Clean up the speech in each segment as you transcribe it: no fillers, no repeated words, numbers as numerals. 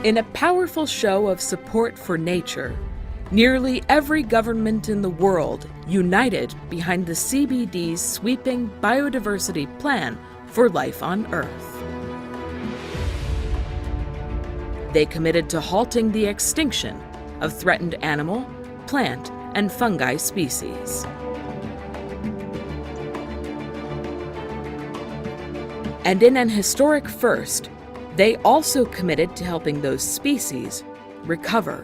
In a powerful show of support for nature, nearly every government in the world united behind the CBD's sweeping biodiversity plan for life on Earth. They committed to halting the extinction of threatened animal, plant, and fungi species. And in an historic first, they also committed to helping those species recover,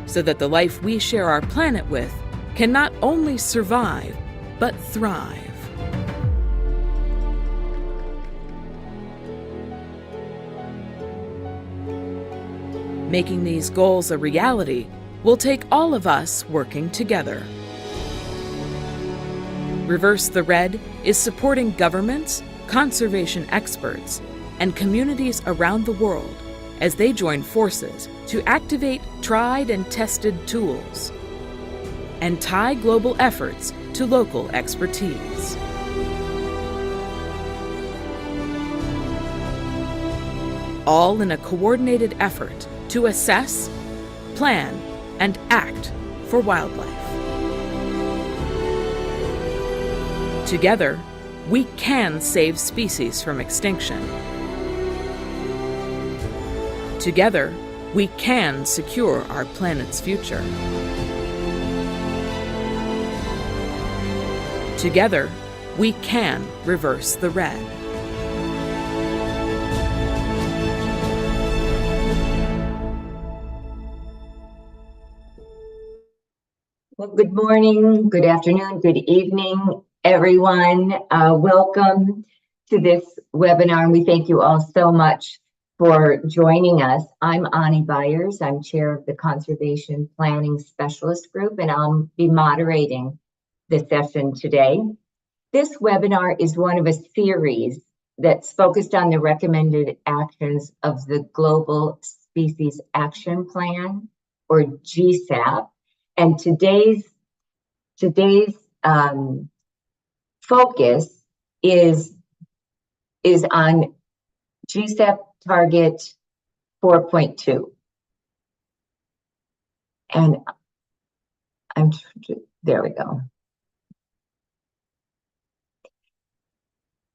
so that the life we share our planet with can not only survive, but thrive. Making these goals a reality will take all of us working together. Reverse the Red is supporting governments, conservation experts, and communities around the world as they join forces to activate tried and tested tools and tie global efforts to local expertise. All in a coordinated effort to assess, plan, and act for wildlife. Together, we can save species from extinction. Together, we can secure our planet's future. Together, we can reverse the red. Well, good morning, good afternoon, good evening, everyone. Welcome to this webinar, and we thank you all so much for joining us. I'm Ani Byers. I'm chair of the Conservation Planning Specialist Group, and I'll be moderating the session today. This webinar is one of a series that's focused on the recommended actions of the Global Species Action Plan, or GSAP. And today's focus is on GSAP target 4.2. And there we go.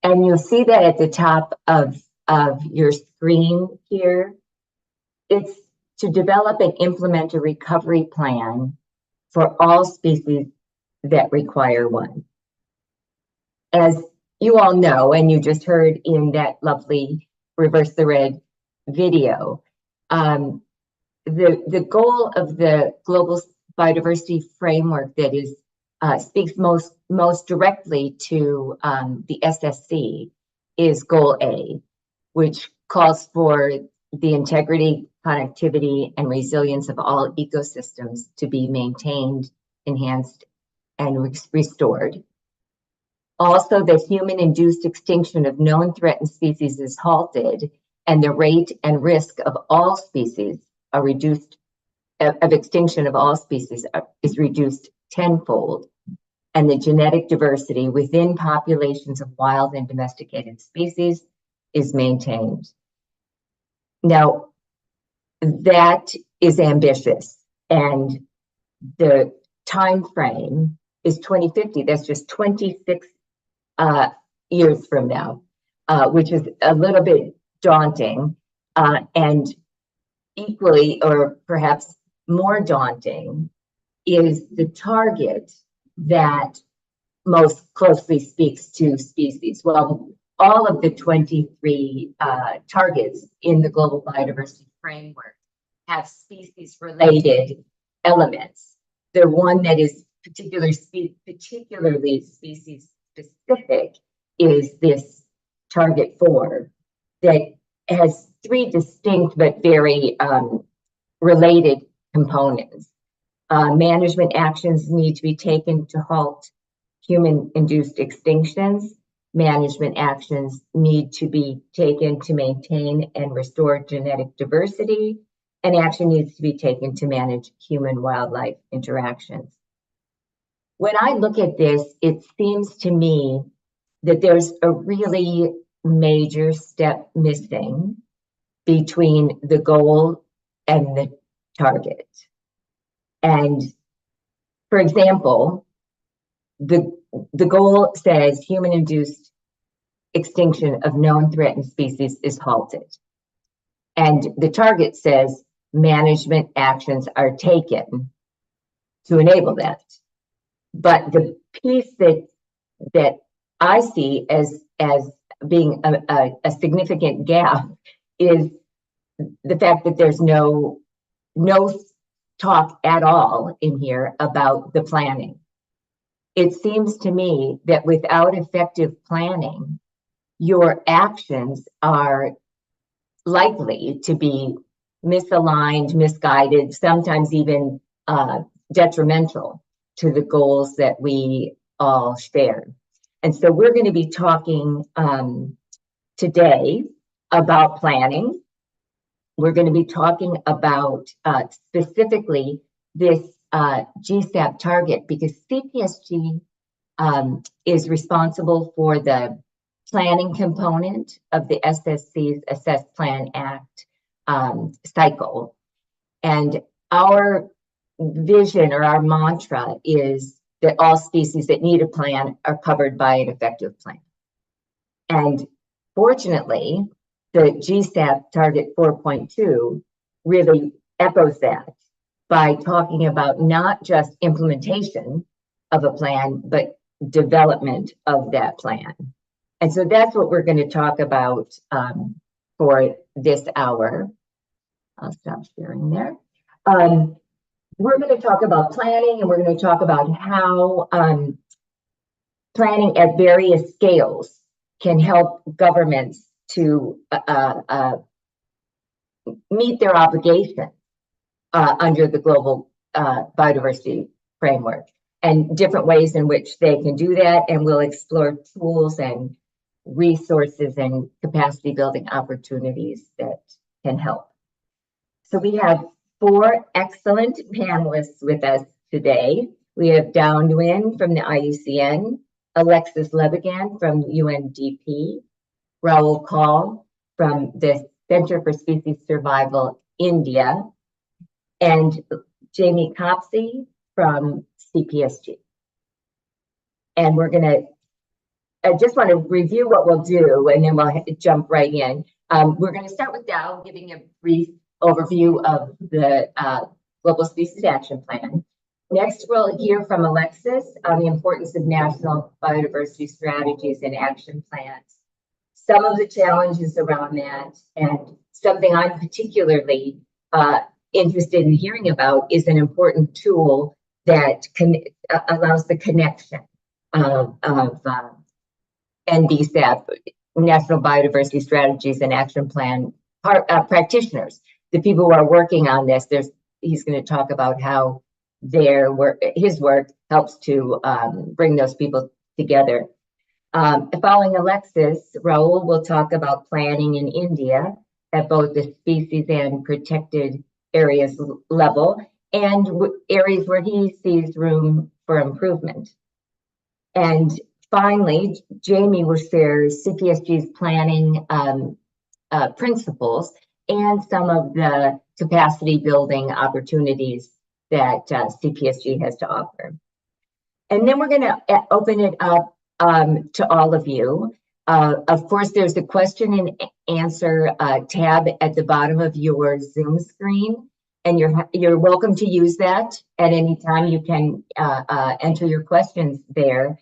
And you'll see that at the top of your screen here. It's to develop and implement a recovery plan for all species that require one. As you all know, and you just heard in that lovely Reverse the Red video, the goal of the Global Biodiversity Framework that is speaks most directly to the SSC is Goal A, which calls for the integrity, connectivity, and resilience of all ecosystems to be maintained, enhanced, and restored. Also, the human-induced extinction of known threatened species is halted, and the rate and risk of all species of extinction of all species is reduced tenfold, and the genetic diversity within populations of wild and domesticated species is maintained. Now, that is ambitious, and the time frame is 2050. That's just 26 years from now, which is a little bit daunting, and equally, or perhaps more daunting, is the target that most closely speaks to species. Well, all of the 23 targets in the Global Biodiversity Framework have species-related elements. The one that is particularly species-specific is this Target 4 that has three distinct but very related components. Management actions need to be taken to halt human-induced extinctions. Management actions need to be taken to maintain and restore genetic diversity, and action needs to be taken to manage human-wildlife interactions. When I look at this, it seems to me that there's a really major step missing between the goal and the target. And for example, the goal says human-induced extinction of known threatened species is halted. And the target says management actions are taken to enable that. But the piece that I see as being a significant gap is the fact that there's no talk at all in here about the planning. It seems to me that without effective planning, your actions are likely to be misaligned, misguided, sometimes even detrimental to the goals that we all share. And so we're going to be talking today about planning. We're going to be talking about specifically this GSAP target, because CPSG is responsible for the planning component of the SSC's Assess Plan Act cycle. And our vision or our mantra is that all species that need a plan are covered by an effective plan. And fortunately, the GSAP target 4.2 really echoes that by talking about not just implementation of a plan, but development of that plan. And so that's what we're going to talk about for this hour. I'll stop sharing there. We're going to talk about planning, and we're going to talk about how planning at various scales can help governments to meet their obligations under the global biodiversity framework, and different ways in which they can do that. And we'll explore tools and resources and capacity building opportunities that can help. So we have 4 excellent panelists with us today. We have Dow Nguyen from the IUCN, Alexis Levigan from UNDP, Rahul Kaul from the Center for Species Survival, India, and Jamie Copsey from CPSG. And we're going to, I just want to review what we'll do, and then we'll jump right in. We're going to start with Dow giving a brief overview of the Global Species Action Plan. Next, we'll hear from Alexis on the importance of national biodiversity strategies and action plans, some of the challenges around that, and something I'm particularly interested in hearing about is an important tool that allows the connection of NBSAP, National Biodiversity Strategies and Action Plan practitioners, the people who are working on this. He's going to talk about how his work helps to bring those people together. Following Alexis, Rahul will talk about planning in India at both the species and protected areas level, and areas where he sees room for improvement. And finally, Jamie will share CPSG's planning principles and some of the capacity building opportunities that CPSG has to offer. And then we're going to open it up to all of you. Of course, there's the question and answer tab at the bottom of your Zoom screen, and you're welcome to use that at any time. You can enter your questions there.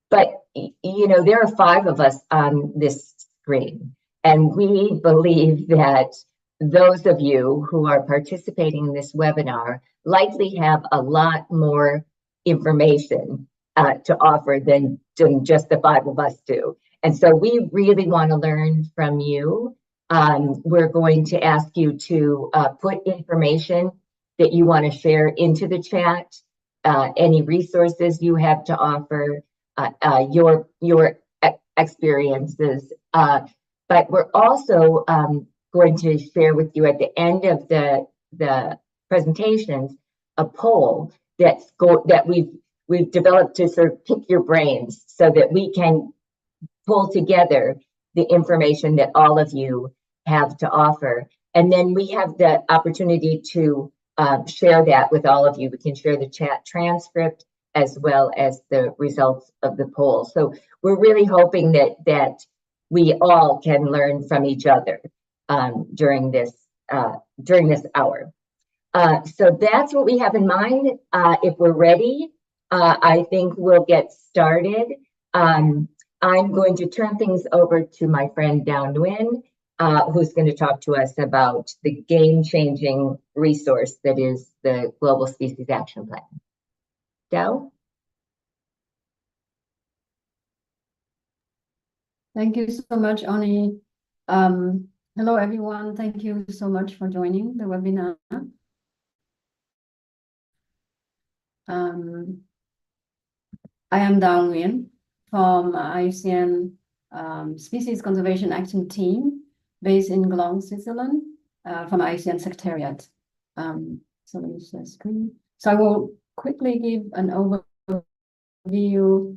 But, you know, there are 5 of us on this screen, and we believe that those of you who are participating in this webinar likely have a lot more information to offer than just the 5 of us do. And so we really want to learn from you. We're going to ask you to put information that you want to share into the chat, any resources you have to offer, your experiences. But we're also going to share with you at the end of the presentations a poll that we've developed to sort of pick your brains so that we can pull together the information that all of you have to offer. And then we have the opportunity to share that with all of you. We can share the chat transcript as well as the results of the poll. So we're really hoping that we all can learn from each other during this hour. So that's what we have in mind. If we're ready, I think we'll get started. I'm going to turn things over to my friend Dao Nguyen, who's going to talk to us about the game-changing resource that is the Global Species Action Plan. Dao? Thank you so much, Oni. Hello, everyone. Thank you so much for joining the webinar. I am Dao Nguyen from IUCN Species Conservation Action Team based in Cologne, Switzerland, from IUCN Secretariat. So let me share screen. So I will quickly give an overview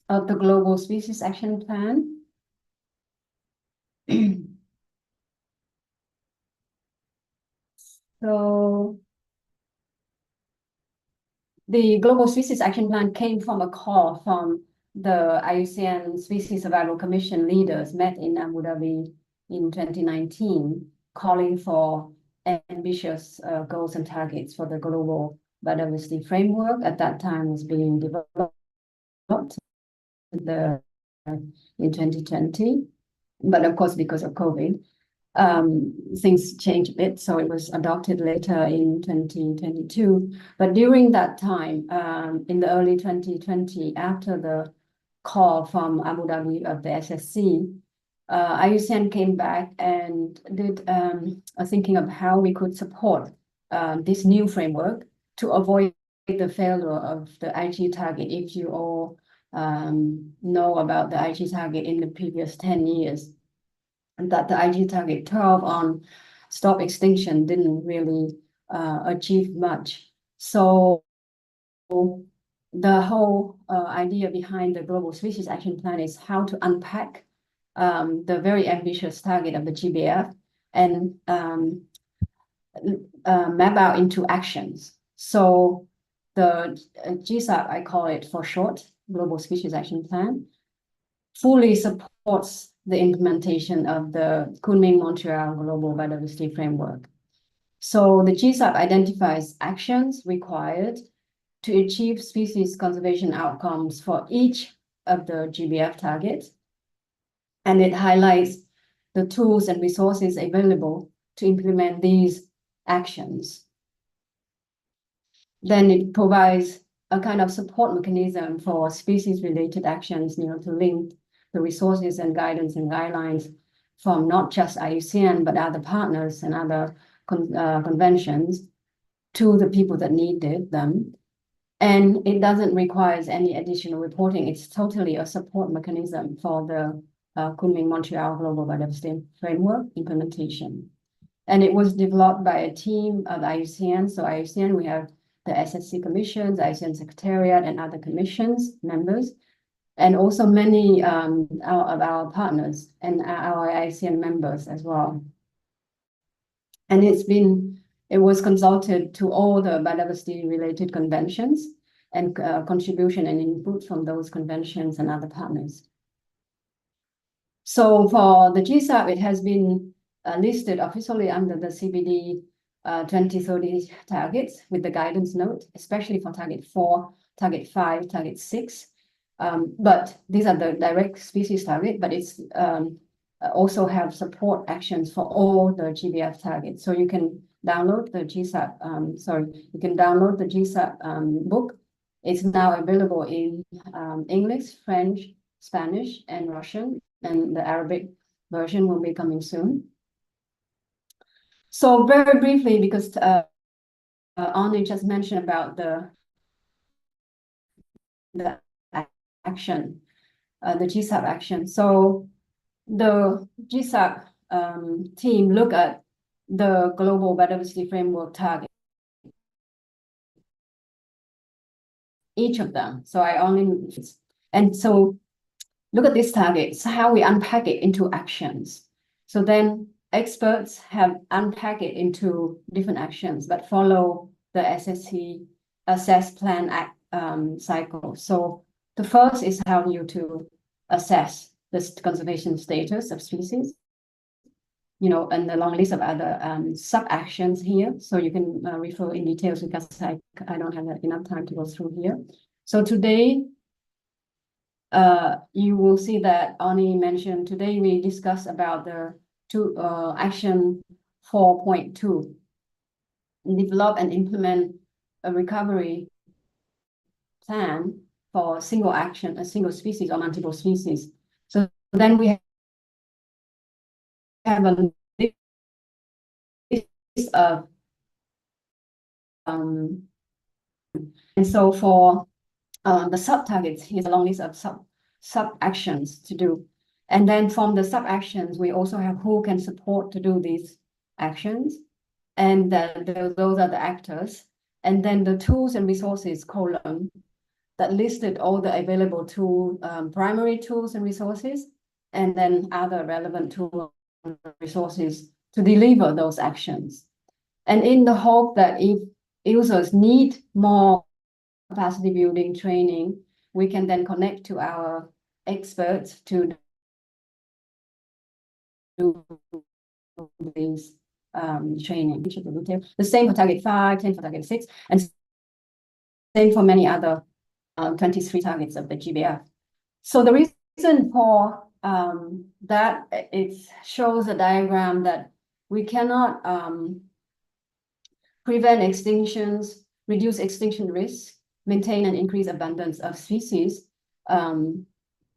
of the Global Species Action Plan. So the Global Species Action Plan came from a call from the IUCN Species Survival Commission leaders met in Abu Dhabi in 2019, calling for ambitious goals and targets for the global biodiversity framework. At that time was being developed in 2020, but of course, because of COVID, things changed a bit, so it was adopted later in 2022. But during that time, in the early 2020, after the call from Abu Dhabi of the SSC, IUCN came back and did a thinking of how we could support this new framework to avoid the failure of the Aichi target. If you all know about the Aichi target in the previous 10 years, and that the Aichi target 12 on stop extinction didn't really achieve much. So the whole idea behind the Global Species Action Plan is how to unpack the very ambitious target of the GBF and map out into actions. So the GSAP, I call it for short, Global Species Action Plan, fully supports the implementation of the Kunming-Montreal Global Biodiversity Framework. So the GSAP identifies actions required to achieve species conservation outcomes for each of the GBF targets, and it highlights the tools and resources available to implement these actions. Then it provides a kind of support mechanism for species-related actions, to link the resources and guidance and guidelines from not just IUCN, but other partners and other conventions to the people that needed them. And it doesn't require any additional reporting. It's totally a support mechanism for the Kunming-Montreal Global Biodiversity Framework implementation. And it was developed by a team of IUCN. So IUCN, we have the SSC commissions, IUCN Secretariat, and other commissions members, and also many of our partners and our IUCN members as well. And it was consulted to all the biodiversity-related conventions and contribution and input from those conventions and other partners. So for the GSAP, it has been listed officially under the CBD 2030 targets with the guidance note, especially for target 4, target 5, target 6. But these are the direct species target, but it's also have support actions for all the GBF targets. So you can download the GSAP, you can download the GSAP book. It's now available in English, French, Spanish, and Russian, and the Arabic version will be coming soon. So very briefly, because Ani just mentioned about the action, the GSAP action. So the GSAP team look at the Global Biodiversity Framework target, each of them. So and so look at these targets, how we unpack it into actions. So then experts have unpacked it into different actions, but follow the SSC assess plan act cycle. So the first is how you to assess the conservation status of species, and the long list of other sub-actions here. So you can refer in details because I don't have enough time to go through here. So today, you will see that Ani mentioned today we discuss about the action 4.2, develop and implement a recovery plan for a single species or multiple species. So then we have a list of and so for the sub-targets, here's a long list of sub-actions to do. And then from the sub-actions, we also have who can support to do these actions. And those are the actors. And then the tools and resources column that listed all the available primary tools and resources, and then other relevant tools and resources to deliver those actions. And in the hope that if users need more capacity building training, we can then connect to our experts to do these training. The same for target 5, same for target 6, and same for many other 23 targets of the GBF. So the reason for that, it shows a diagram that we cannot prevent extinctions, reduce extinction risk, maintain and increase abundance of species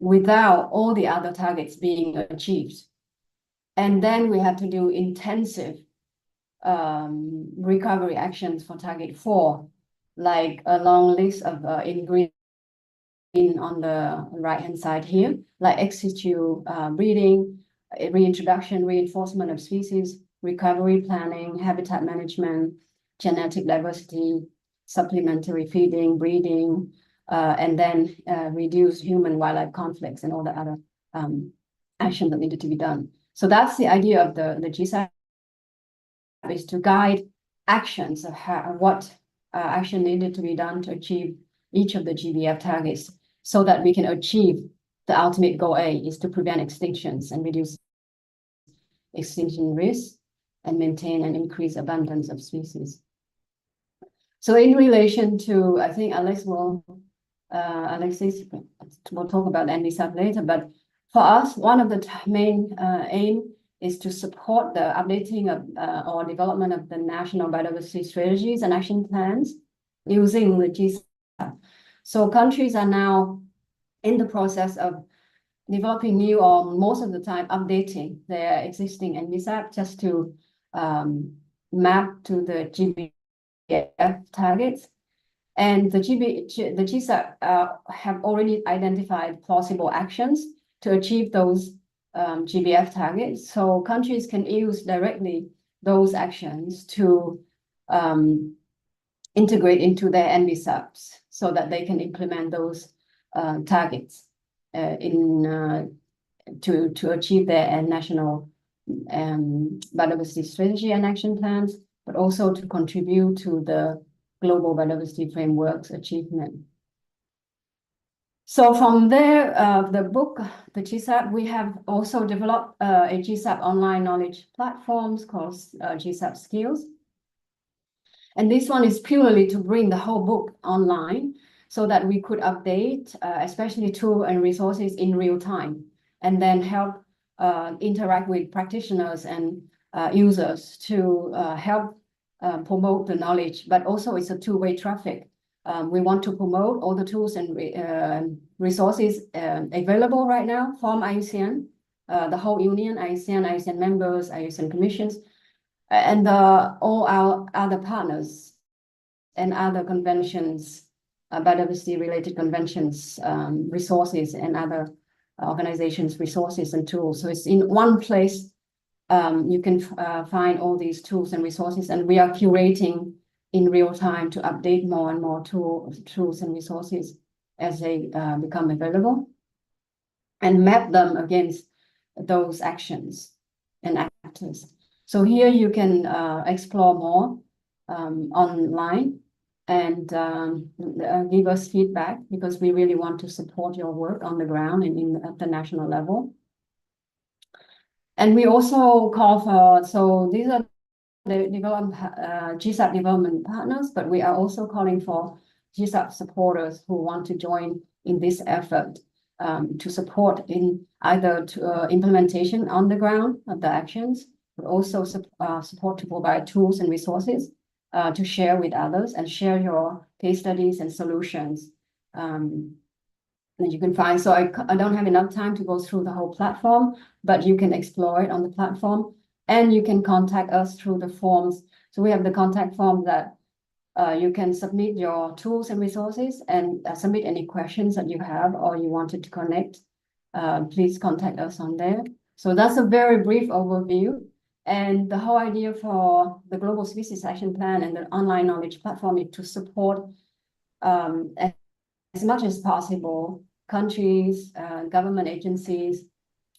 without all the other targets being achieved. And then we have to do intensive recovery actions for target 4, like a long list of in green on the right-hand side here, like ex situ breeding, reintroduction, reinforcement of species, recovery planning, habitat management, genetic diversity, supplementary feeding, breeding, and then reduce human-wildlife conflicts and all the other actions that needed to be done. So that's the idea of the GSAP, is to guide actions of what action needed to be done to achieve each of the GBF targets, so that we can achieve the ultimate goal A, is to prevent extinctions and reduce extinction risk and maintain and increase abundance of species. So in relation to, I think Alexis will talk about NBSAP later, but for us, one of the main aim is to support the updating of or development of the national biodiversity strategies and action plans using the GSAP. So countries are now in the process of developing new, or most of the time updating their existing NBSAP just to map to the GBF targets. And the GSAP have already identified plausible actions to achieve those GBF targets. So countries can use directly those actions to integrate into their NBSAPs so that they can implement those targets to achieve their national biodiversity strategy and action plans, but also to contribute to the global biodiversity framework's achievement. So from there, the book, the GSAP, we have also developed a GSAP online knowledge platform called GSAP Skills. And this one is purely to bring the whole book online so that we could update, especially tools and resources in real time, and then help interact with practitioners and users to help promote the knowledge, but also it's a two-way traffic. We want to promote all the tools and resources available right now from IUCN, the whole union, IUCN members, IUCN commissions, and all our other partners and other conventions, biodiversity-related conventions, resources, and other organizations' resources and tools. So it's in one place. You can find all these tools and resources, and we are curating in real time to update more and more tools and resources as they become available. and map them against those actions and actors. So here you can explore more online and give us feedback, because we really want to support your work on the ground and at the national level. And we also call for, so these are the GSAP development partners, but we are also calling for GSAP supporters who want to join in this effort to support in either implementation on the ground of the actions, but also support to provide tools and resources to share with others and share your case studies and solutions that you can find. So I don't have enough time to go through the whole platform, but you can explore it on the platform, and you can contact us through the forms. So we have the contact form that you can submit your tools and resources and submit any questions that you have or you wanted to connect. Please contact us on there. So that's a very brief overview. And the whole idea for the Global Species Action Plan and the online knowledge platform is to support as much as possible countries, government agencies,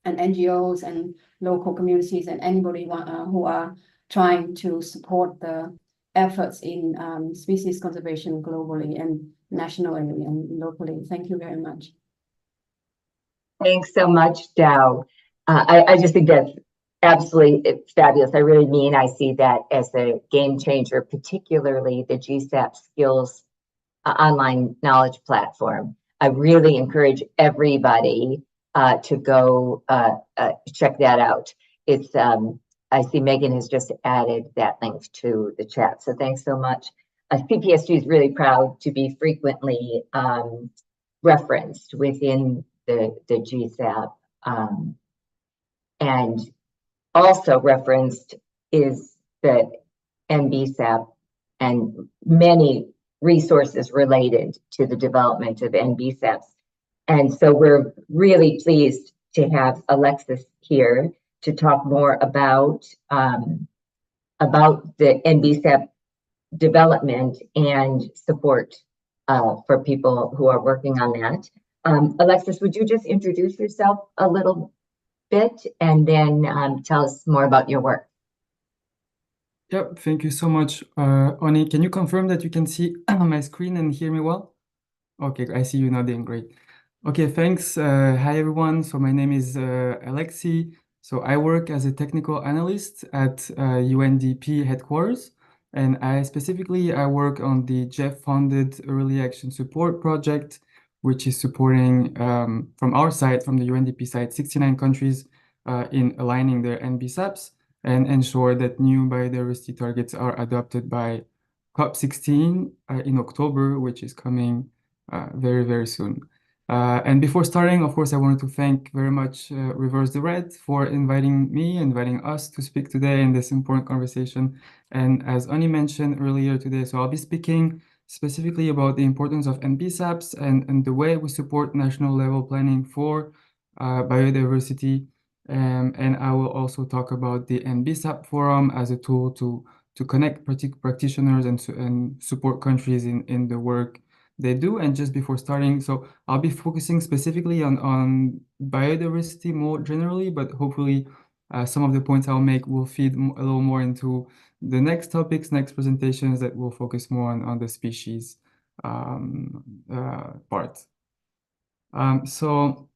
and NGOs and local communities and anybody who are trying to support the efforts in species conservation globally and nationally and locally. Thank you very much. Thanks so much, Dao. I just think that's absolutely fabulous. I really mean, I see that as a game changer, particularly the GSAP Skills online knowledge platform. I really encourage everybody to go check that out. It's I see Megan has just added that link to the chat, so thanks so much. CPSG is really proud to be frequently referenced within the GSAP, and also referenced is the NBSAP and many resources related to the development of NBSAPs. And so we're really pleased to have Alexis here to talk more about the NBSAP development and support for people who are working on that. Alexis, would you just introduce yourself a little bit and then tell us more about your work? Yep, thank you so much, Oni. Can you confirm that you can see my screen and hear me well? Okay, I see you nodding, great. Okay, thanks. Hi, everyone. So my name is Alexi. So I work as a technical analyst at UNDP headquarters, and I work on the GEF-funded Early Action Support Project, which is supporting, from our side, from the UNDP side, 69 countries in aligning their NBSAPs and ensure that new biodiversity targets are adopted by COP16 in October, which is coming very, very soon. And before starting, of course, I wanted to thank very much Reverse the Red for inviting us to speak today in this important conversation. And as Oni mentioned earlier today, so I'll be speaking specifically about the importance of NBSAPs and the way we support national level planning for biodiversity. And I will also talk about the NBSAP Forum as a tool to connect practitioners and support countries in the work they do. And just before starting, so I'll be focusing specifically on biodiversity more generally, but hopefully some of the points I'll make will feed a little more into the next topics, next presentations that will focus more on the species part. So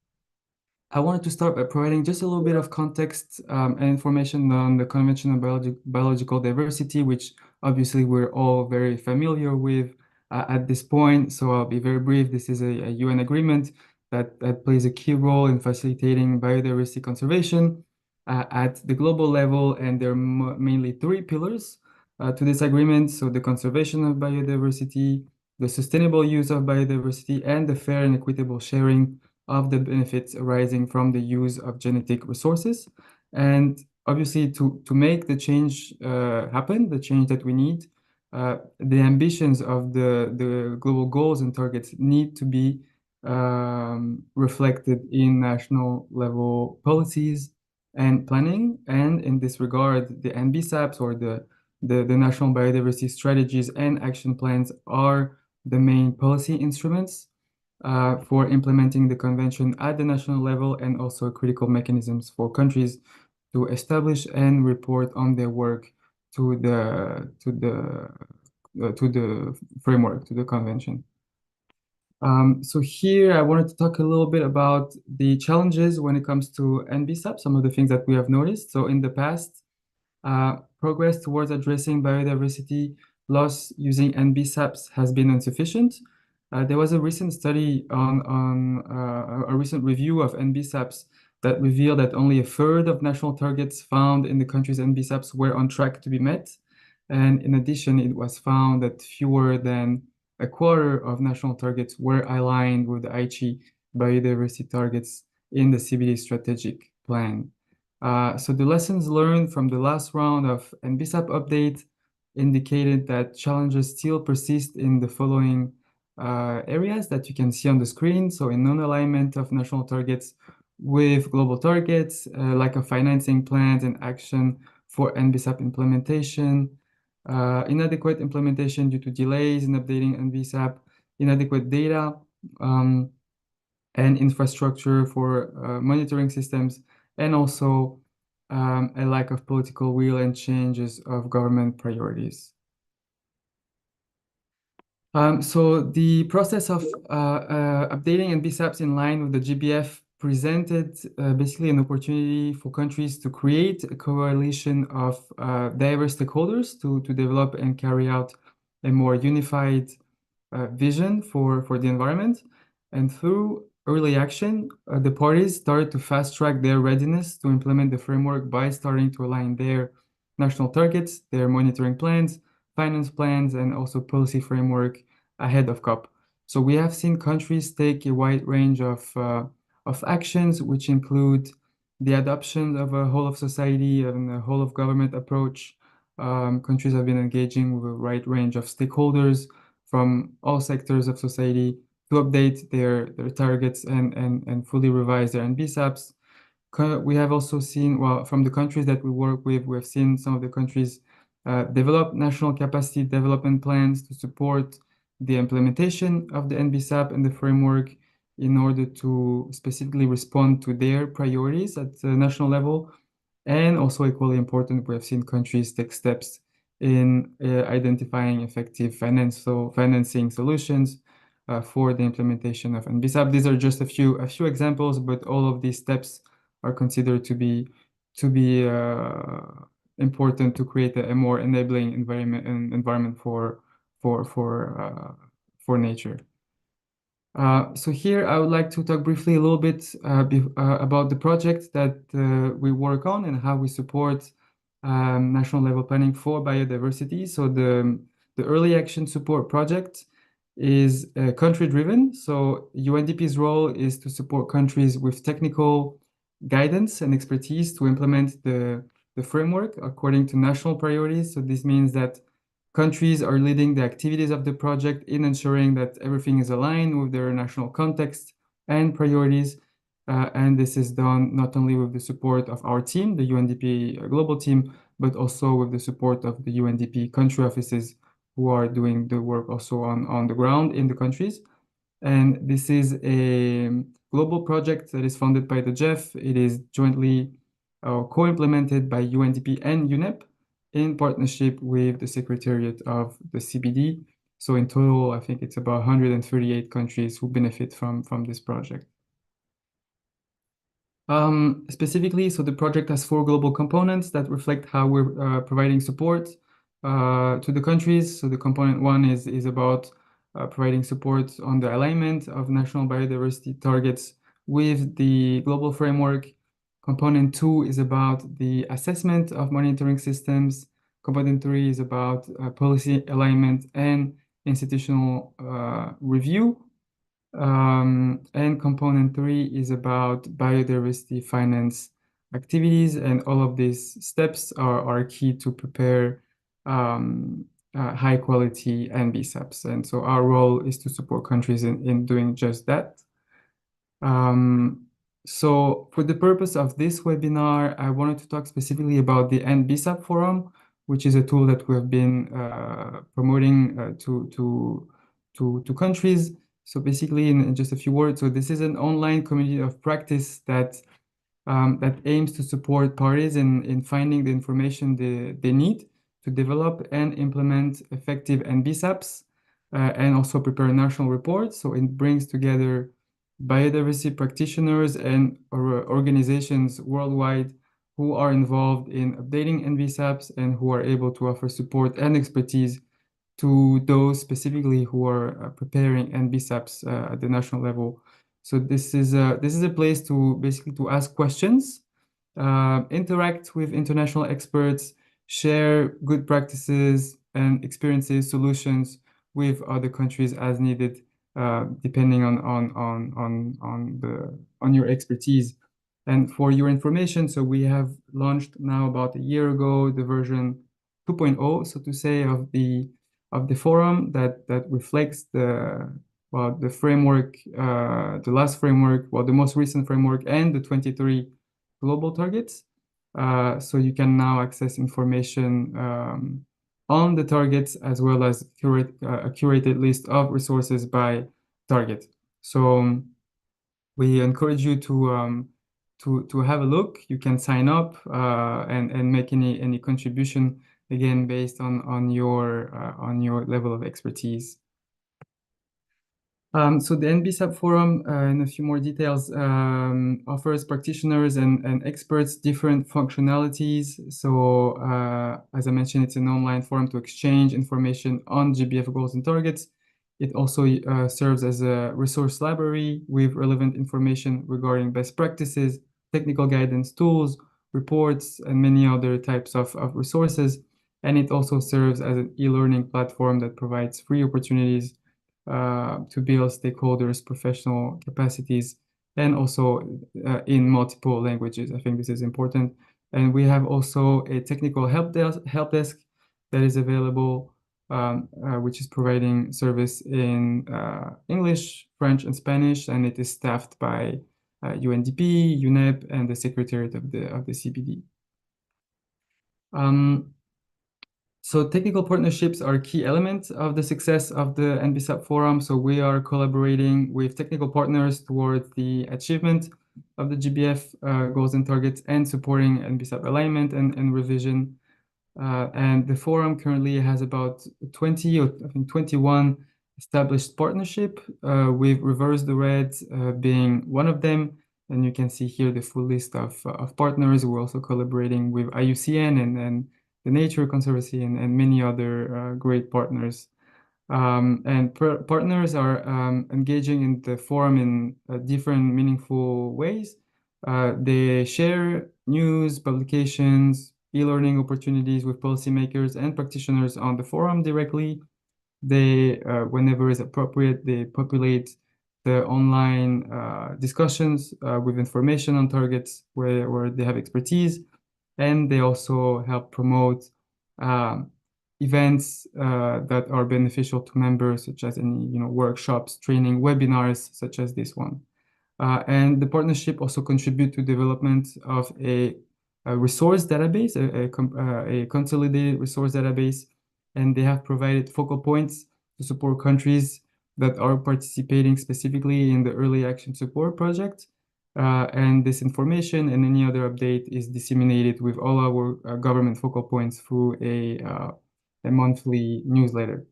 I wanted to start by providing just a little bit of context and information on the Convention on Biological Diversity, which obviously we're all very familiar with at this point. So I'll be very brief. This is a UN agreement that plays a key role in facilitating biodiversity conservation at the global level. And there are mainly three pillars to this agreement. So the conservation of biodiversity, the sustainable use of biodiversity, and the fair and equitable sharing of the benefits arising from the use of genetic resources. And obviously to make the change happen, the change that we need, the ambitions of the global goals and targets need to be reflected in national level policies and planning. And in this regard, the NBSAPs or the national biodiversity strategies and action plans are the main policy instruments. for implementing the convention at the national level, and also critical mechanisms for countries to establish and report on their work to the framework, to the convention. So here I wanted to talk a little bit about the challenges when it comes to NBSAP, some of the things that we have noticed. So in the past, progress towards addressing biodiversity loss using NBSAPs has been insufficient. There was a recent study on a recent review of NBSAPs that revealed that only a third of national targets found in the country's NBSAPs were on track to be met. And in addition, it was found that fewer than a quarter of national targets were aligned with the Aichi biodiversity targets in the CBD strategic plan. So the lessons learned from the last round of NBSAP update indicated that challenges still persist in the following areas that you can see on the screen. So in non-alignment of national targets with global targets, lack of financing plans and action for NBSAP implementation, inadequate implementation due to delays in updating NBSAP, inadequate data and infrastructure for monitoring systems, and also a lack of political will and changes of government priorities. So the process of updating NBSAPs in line with the GBF presented basically an opportunity for countries to create a coalition of diverse stakeholders to develop and carry out a more unified vision for the environment. And through early action, the parties started to fast-track their readiness to implement the framework by starting to align their national targets, their monitoring plans, finance plans, and also policy framework ahead of COP. So we have seen countries take a wide range of actions, which include the adoption of a whole of society and a whole of government approach. Countries have been engaging with a wide range of stakeholders from all sectors of society to update their targets and fully revise their NBSAPs. We have also seen, well, from the countries that we work with, we have seen some of the countries develop national capacity development plans to support the implementation of the NBSAP and the framework in order to specifically respond to their priorities at the national level. And also equally important, we have seen countries take steps in identifying effective financing solutions for the implementation of NBSAP. These are just a few examples, but all of these steps are considered to be important to create a more enabling environment for nature. So here I would like to talk briefly a little bit about the project that we work on and how we support national level planning for biodiversity. So the Early Action Support Project is country driven. So UNDP's role is to support countries with technical guidance and expertise to implement the framework according to national priorities. So this means that countries are leading the activities of the project in ensuring that everything is aligned with their national context and priorities. And this is done not only with the support of our team, the UNDP global team, but also with the support of the UNDP country offices who are doing the work also on the ground in the countries. And this is a global project that is funded by the GEF. It is jointly co-implemented by UNDP and UNEP in partnership with the Secretariat of the CBD. So in total, I think it's about 138 countries who benefit from this project. Specifically, so the project has 4 global components that reflect how we're providing support to the countries. So the component 1 is about providing support on the alignment of national biodiversity targets with the global framework. Component 2 is about the assessment of monitoring systems. Component 3 is about policy alignment and institutional review. And component 3 is about biodiversity finance activities. And all of these steps are key to prepare high quality NBSAPs. And so our role is to support countries in doing just that. So for the purpose of this webinar, I wanted to talk specifically about the NBSAP Forum, which is a tool that we have been promoting to countries. So basically, in just a few words, so this is an online community of practice that aims to support parties in finding the information they need to develop and implement effective NBSAPs, and also prepare national reports. So it brings together biodiversity practitioners and organizations worldwide who are involved in updating NBSAPs and who are able to offer support and expertise to those specifically who are preparing NBSAPs at the national level. So this is a place to basically to ask questions, interact with international experts, share good practices and experiences, solutions with other countries as needed, depending on your expertise. And for your information, so we have launched now about a year ago the version 2.0, so to say, of the forum that reflects the framework, the last framework, the most recent framework, and the 23 global targets. So you can now access information on the targets as well as a curated list of resources by target. So we encourage you to have a look. You can sign up and make any contribution, again based on your level of expertise. So the NBSAP forum, in a few more details, offers practitioners and experts different functionalities. So as I mentioned, it's an online forum to exchange information on GBF goals and targets. It also serves as a resource library with relevant information regarding best practices, technical guidance tools, reports, and many other types of resources. And it also serves as an e-learning platform that provides free opportunities to build stakeholders' professional capacities, and also in multiple languages. I think this is important. And we have also a technical help desk that is available, which is providing service in English, French, and Spanish, and it is staffed by UNDP, UNEP, and the Secretariat of the CBD. So technical partnerships are a key element of the success of the NBSAP forum. So we are collaborating with technical partners towards the achievement of the GBF goals and targets, and supporting NBSAP alignment and revision. And the forum currently has about 20, or I think 21 established partnership, with Reverse the Red being one of them. And you can see here the full list of partners. We're also collaborating with IUCN and the Nature Conservancy and many other great partners. And partners are engaging in the forum in different meaningful ways. They share news, publications, e-learning opportunities with policymakers and practitioners on the forum directly. They, whenever is appropriate, they populate the online discussions with information on targets where they have expertise, and they also help promote events that are beneficial to members, such as any workshops, training, webinars, such as this one. And the partnership also contribute to development of a resource database, a consolidated resource database, and they have provided focal points to support countries that are participating specifically in the Early Action Support Project. And this information and any other update is disseminated with all our government focal points through a monthly newsletter.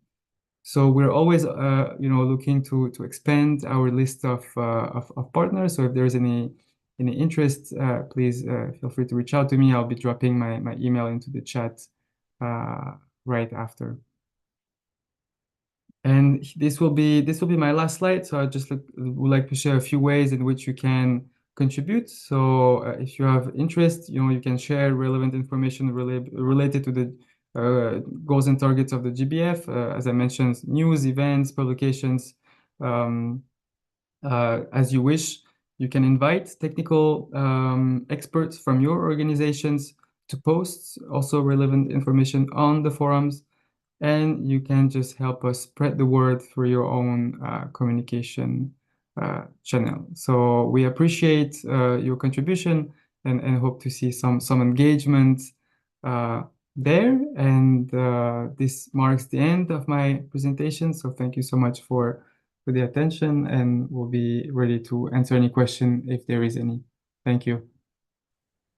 So we're always, looking to expand our list of partners. So if there's any interest, please feel free to reach out to me. I'll be dropping my email into the chat right after. And this will be my last slide. So I just would like to share a few ways in which you can contribute. So if you have interest, you can share relevant information related to the goals and targets of the GBF. As I mentioned, news, events, publications, as you wish. You can invite technical experts from your organizations to post also relevant information on the forums. And you can just help us spread the word through your own communication channel. So we appreciate your contribution and hope to see some engagement there. And this marks the end of my presentation. So thank you so much for for the attention, and we'll be ready to answer any question if there is any. Thank you.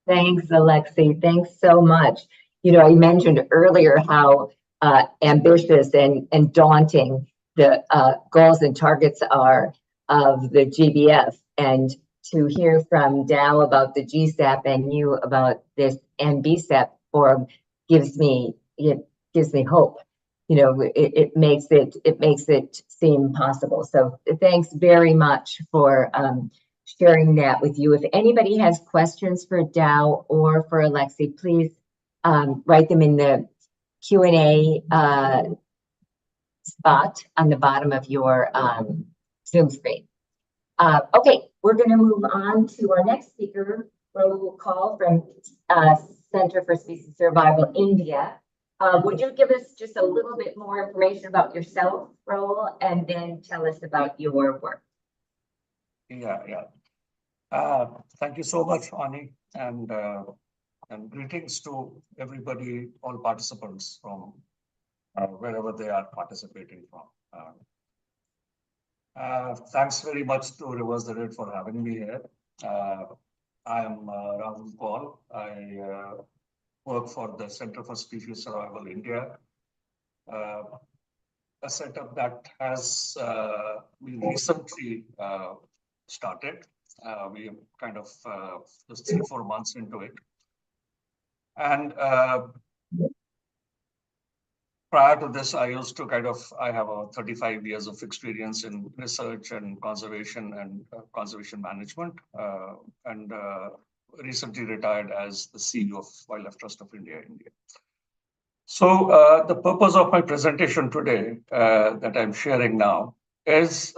Thanks, Alexei. Thanks so much. You know, I mentioned earlier how ambitious and daunting the goals and targets are of the GBF, and to hear from Dow about the GSAP and you about this NBSAP forum gives me hope. You know, it makes it seem possible. So thanks very much for sharing that with you. If anybody has questions for Dow or for Alexei, please write them in the Q&A spot on the bottom of your Zoom screen. Okay, we're going to move on to our next speaker, Rahul Kaul from Center for Species Survival, India. Would you give us just a little bit more information about yourself, Rahul, and then tell us about your work? Thank you so much, Ani, and greetings to everybody, all participants from wherever they are participating from. Thanks very much to Reverse the Red for having me here. I am Rahul Kaul. I work for the Center for Species Survival India, a setup that has been recently started. We are kind of just 3-4 months into it. And prior to this, I have 35 years of experience in research and conservation management, and recently retired as the CEO of Wildlife Trust of India. So the purpose of my presentation today that I'm sharing now is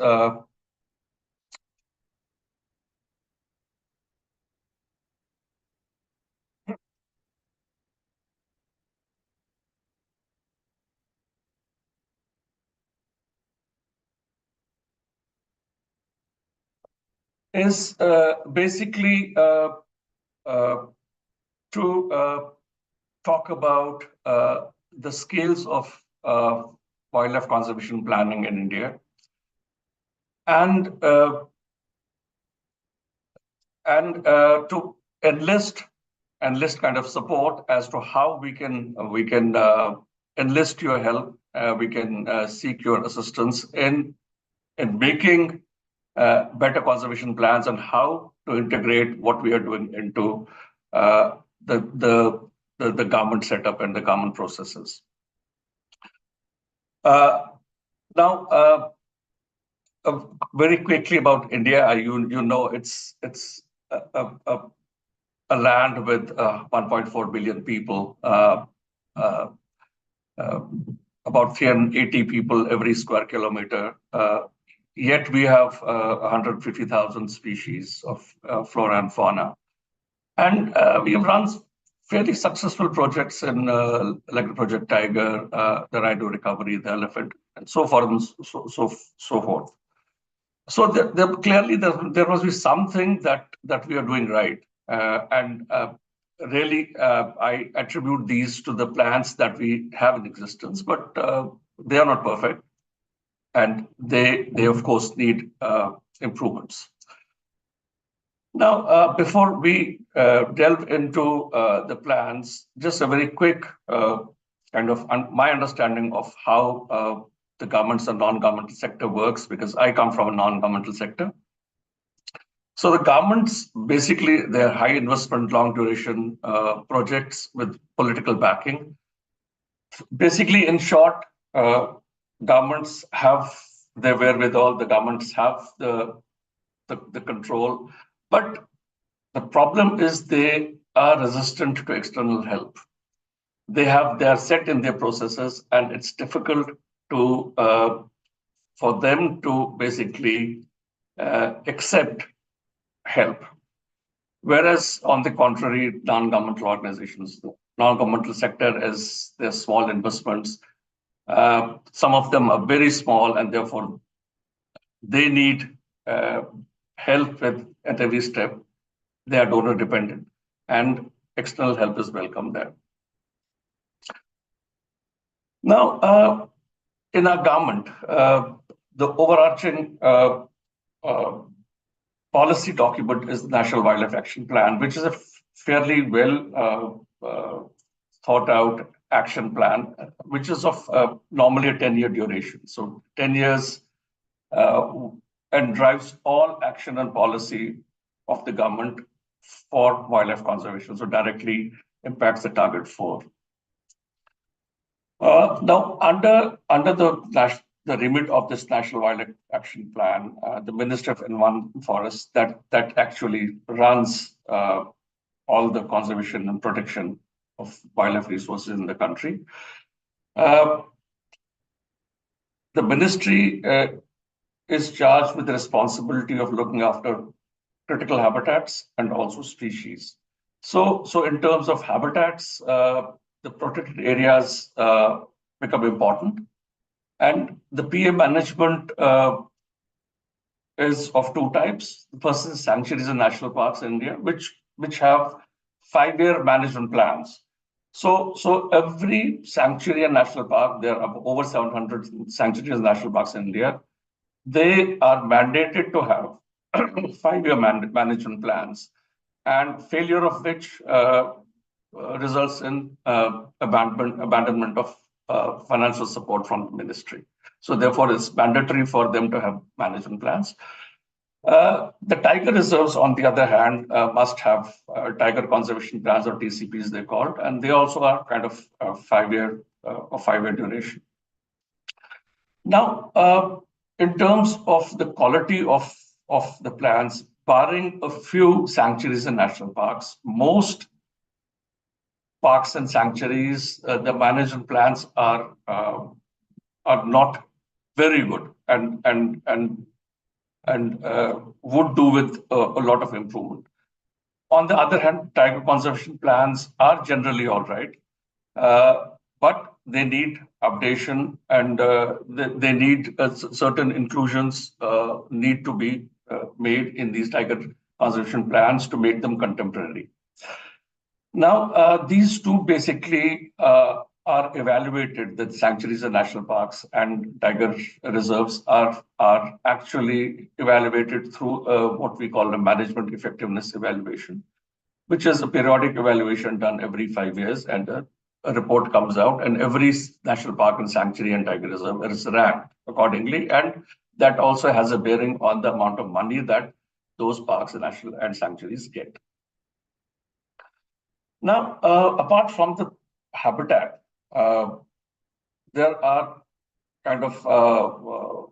basically to talk about the scales of wildlife conservation planning in India, and to enlist kind of support as to how we can enlist your help. We can seek your assistance in making better conservation plans and how to integrate what we are doing into the government setup and the government processes. Now, very quickly about India, you know it's a land with 1.4 billion people, about 380 people every square kilometer. Yet we have 150,000 species of flora and fauna. And we have run fairly successful projects in like Project Tiger, the rhino recovery, the elephant, and so forth and so forth. So clearly there must be something that we are doing right. Really, I attribute these to the plans that we have in existence, but they are not perfect. And they of course need improvements. Now, before we delve into the plans, just a very quick kind of my understanding of how the governments and non-governmental sector works, because I come from a non-governmental sector. So the governments, basically, they're high investment, long duration projects with political backing. Basically, in short, governments have their wherewithal, the governments have the control, but the problem is they are resistant to external help. They are set in their processes, and it's difficult to for them to basically accept help. Whereas on the contrary, non-governmental organizations, the non-governmental sector is their small investments. Some of them are very small, and therefore they need help at every step. They are donor dependent, and external help is welcome there. Now, in our government, the overarching policy document is the National Wildlife Action Plan, which is a fairly well thought out action plan, which is of normally a 10-year duration. So 10 years and drives all action and policy of the government for wildlife conservation, so directly impacts the target 4. Now, under the remit of this National Wildlife Action Plan, the Ministry of Environment and Forests that actually runs all the conservation and protection of wildlife resources in the country. The ministry is charged with the responsibility of looking after critical habitats and also species. So in terms of habitats, the protected areas become important. And the PA management is of 2 types. The first is sanctuaries and national parks in India, which have 5-year management plans. So every sanctuary and national park, there are over 700 sanctuaries and national parks in India. They are mandated to have 5-year management plans, and failure of which results in abandonment of financial support from the ministry. So therefore, it's mandatory for them to have management plans. The tiger reserves, on the other hand, must have tiger conservation plans, or TCPs they called, and they also are kind of 5-year duration. Now, in terms of the quality of the plans, barring a few sanctuaries and national parks, most parks and sanctuaries, the management plans are not very good, and would do with a lot of improvement. On the other hand, tiger conservation plans are generally all right, but they need updation, and they need certain inclusions need to be made in these tiger conservation plans to make them contemporary. Now, these two basically are evaluated. The sanctuaries and national parks and tiger reserves are actually evaluated through what we call a management effectiveness evaluation, which is a periodic evaluation done every 5 years, and a report comes out, and every national park and sanctuary and tiger reserve is ranked accordingly, and that also has a bearing on the amount of money that those parks and national and sanctuaries get. Now, apart from the habitat, there are kind of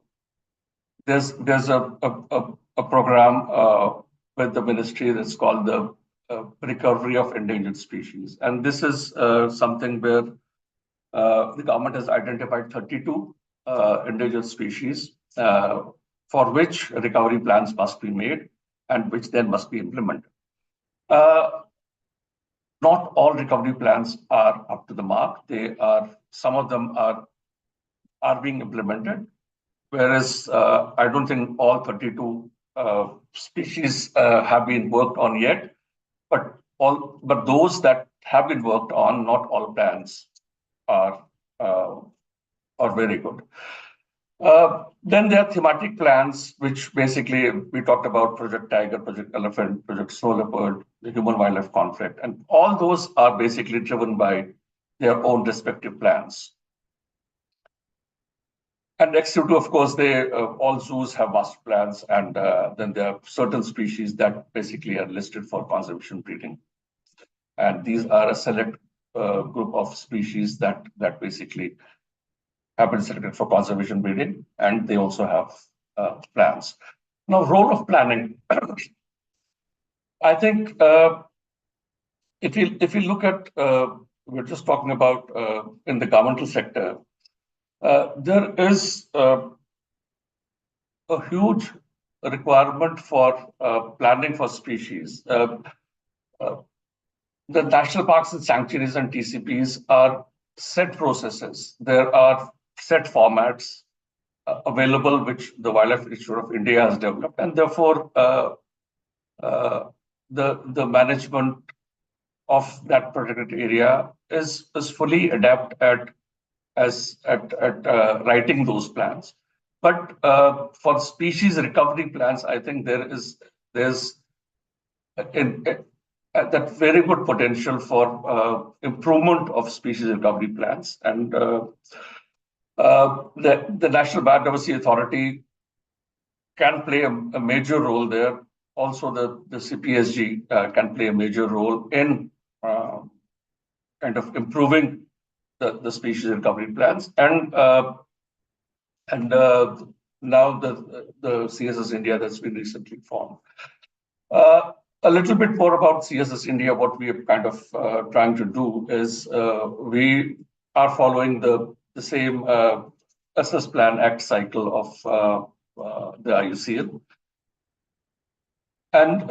there's a program with the ministry that's called the Recovery of Endangered Species, and this is something where the government has identified 32 endangered species for which recovery plans must be made and which then must be implemented. Not all recovery plans are up to the mark. Some of them are being implemented, whereas I don't think all 32 species have been worked on yet. But those that have been worked on, not all plans are very good. Then there are thematic plans, which basically we talked about: Project Tiger, Project Elephant, Project Snow Leopard, the human-wildlife conflict, and all those are basically driven by their own respective plans. And next to, of course, all zoos have master plans, and then there are certain species that basically are listed for conservation breeding. And these are a select group of species that basically have been selected for conservation breeding, and they also have plans. Now, role of planning. I think if you look at, we're just talking about in the governmental sector, there is a huge requirement for planning for species. The national parks and sanctuaries and TCPs are set processes. There are set formats available, which the Wildlife Institute of India has developed, and therefore the management of that protected area is fully adept at writing those plans. But for species recovery plans, I think there's that very good potential for improvement of species recovery plans. And the National Biodiversity Authority can play a major role there. Also, the CPSG can play a major role in kind of improving the species recovery plans. And now the CSS India that's been recently formed. A little bit more about CSS India. What we are kind of trying to do is we are following the same SS Plan Act cycle of the IUCN. And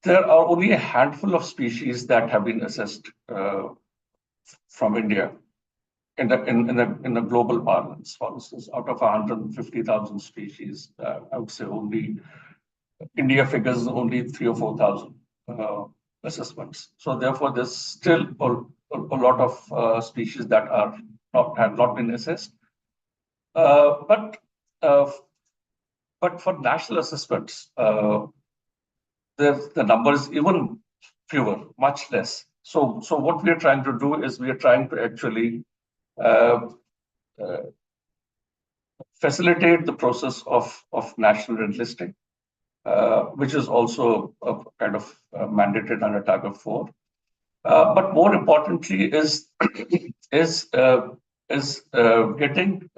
there are only a handful of species that have been assessed from India in the global parlance. For instance, out of 150,000 species, I would say only India figures only 3,000 or 4,000 assessments. So therefore, there's still a lot of species that have not been assessed. But for national assessments, the number is even fewer, much less. So what we are trying to do is we are trying to actually facilitate the process of national rent listing, which is also kind of mandated under Tiger 4. But more importantly is getting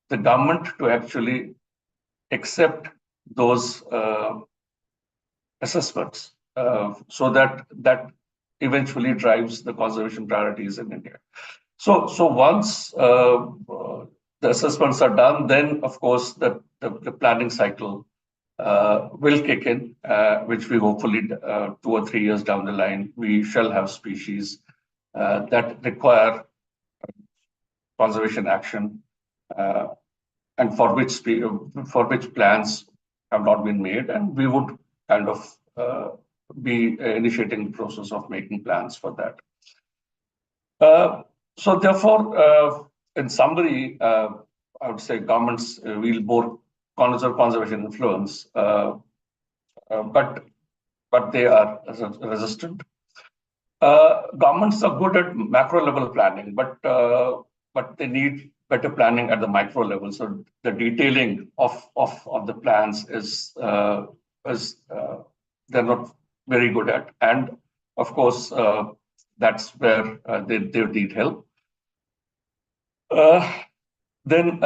the government to actually accept those assessments, so that eventually drives the conservation priorities in India. So once the assessments are done, then of course the planning cycle will kick in, which we hopefully 2 or 3 years down the line, we shall have species that require conservation action, and for which plans have not been made, and we would kind of be initiating the process of making plans for that. So therefore, in summary, I would say governments will more conservation influence, but they are resistant. Governments are good at macro level planning, but they need better planning at the micro level. So the detailing of the plans is they're not very good at, and of course that's where they need help. Then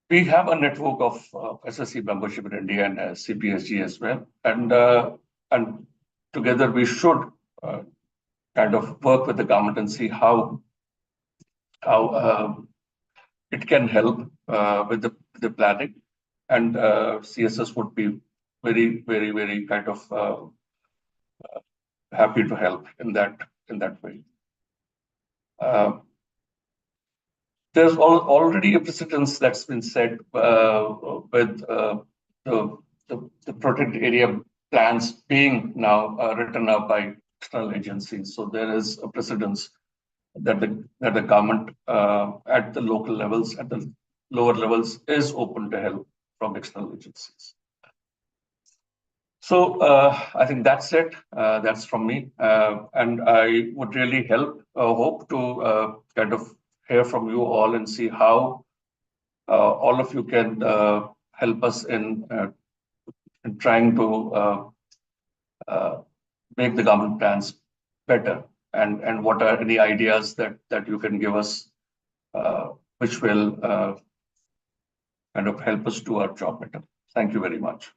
we have a network of SSC membership in India and CPSG as well, and together we should kind of work with the government and see how it can help with the planning, and CSS would be very, very, very kind of happy to help in that way. There's already a precedence that's been set with the protected area plans being now written up by external agencies. So there is a precedence that the government at the local levels, at the lower levels, is open to help from external agencies. So I think that's it. That's from me, and I would really hope to kind of hear from you all and see how all of you can help us in trying to make the government plans better, and what are any ideas that you can give us, which will kind of help us do our job better. Thank you very much.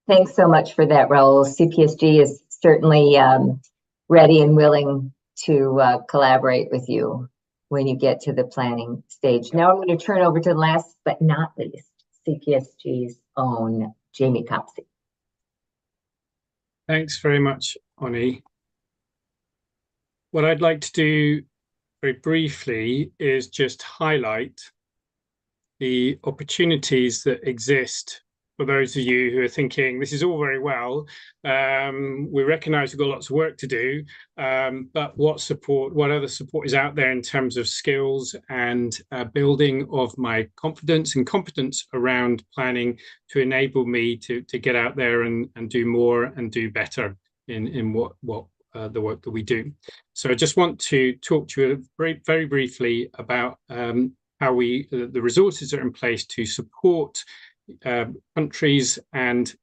Thanks so much for that, Raul. CPSG is certainly ready and willing to collaborate with you when you get to the planning stage. Now I'm going to turn over to last but not least, CPSG's own Jamie Copsey. Thanks very much, Oni. What I'd like to do very briefly is just highlight the opportunities that exist for those of you who are thinking this is all very well. We recognise we've got lots of work to do, but what other support is out there in terms of skills and building of my confidence and competence around planning to enable me to get out there and do more and do better in what the work that we do. So I just want to talk to you very briefly about how the resources are in place to support countries and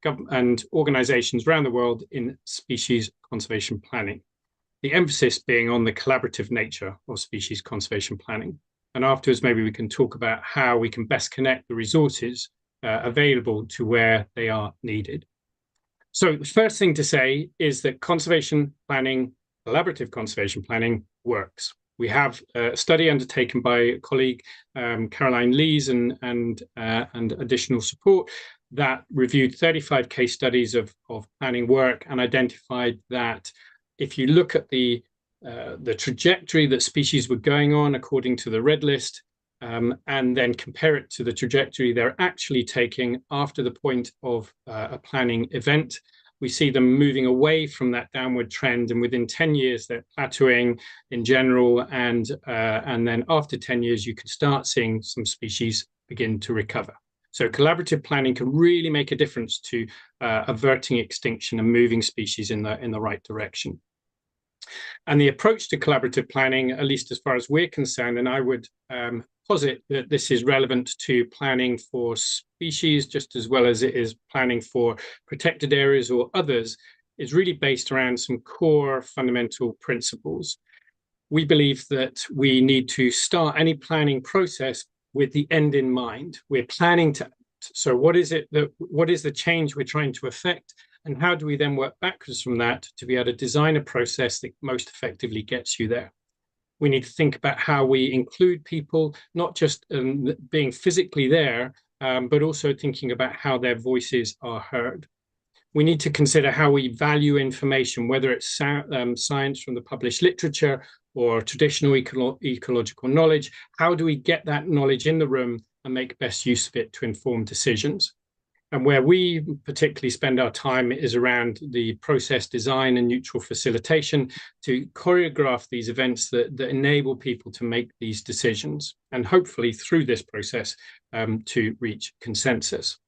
organizations around the world in species conservation planning. The emphasis being on the collaborative nature of species conservation planning. And afterwards, maybe we can talk about how we can best connect the resources available to where they are needed. So the first thing to say is that conservation planning, collaborative conservation planning, works. We have a study undertaken by a colleague, Caroline Lees, and additional support that reviewed 35 case studies of planning work and identified that if you look at the trajectory that species were going on according to the red list, and then compare it to the trajectory they're actually taking after the point of a planning event, we see them moving away from that downward trend, and within 10 years they're plateauing in general, and then after 10 years you can start seeing some species begin to recover. So collaborative planning can really make a difference to averting extinction and moving species in the right direction. And the approach to collaborative planning, at least as far as we're concerned, and I would posit that this is relevant to planning for species just as well as it is planning for protected areas or others, is really based around some core fundamental principles. We believe that we need to start any planning process with the end in mind. We're planning to, so what is the change we're trying to affect? And how do we then work backwards from that to be able to design a process that most effectively gets you there? We need to think about how we include people, not just being physically there, but also thinking about how their voices are heard. We need to consider how we value information, whether it's science from the published literature or traditional ecological knowledge. How do we get that knowledge in the room and make best use of it to inform decisions? And where we particularly spend our time is around the process design and neutral facilitation to choreograph these events that enable people to make these decisions, and hopefully through this process to reach consensus.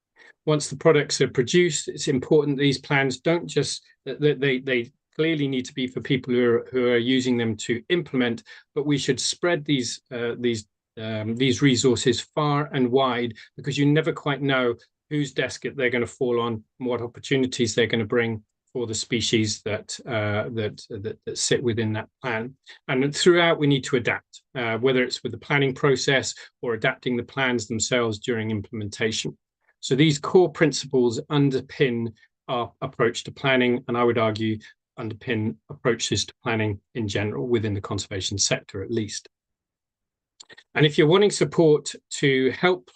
Once the products are produced, it's important these plans don't just, they clearly need to be for people who are using them to implement, but we should spread these resources far and wide, because you never quite know whose desk they're going to fall on, and what opportunities they're going to bring for the species that sit within that plan. And throughout, we need to adapt, whether it's with the planning process or adapting the plans themselves during implementation. So these core principles underpin our approach to planning, and I would argue underpin approaches to planning in general within the conservation sector, at least. And if you're wanting support to help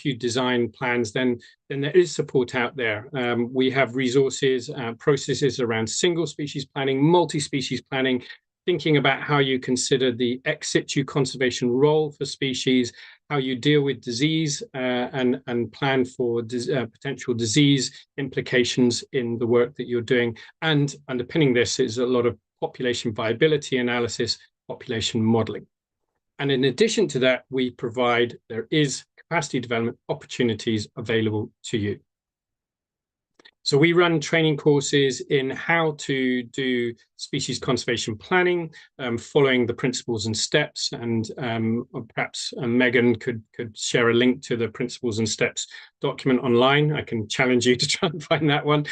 you design plans, then there is support out there. We have resources, processes around single species planning, multi-species planning, thinking about how you consider the ex situ conservation role for species, how you deal with disease and plan for potential disease implications in the work that you're doing. And underpinning this is a lot of population viability analysis, population modeling. And in addition to that, there is capacity development opportunities available to you. So we run training courses in how to do species conservation planning, following the principles and steps. And perhaps Megan could share a link to the principles and steps document online. I can challenge you to try and find that one.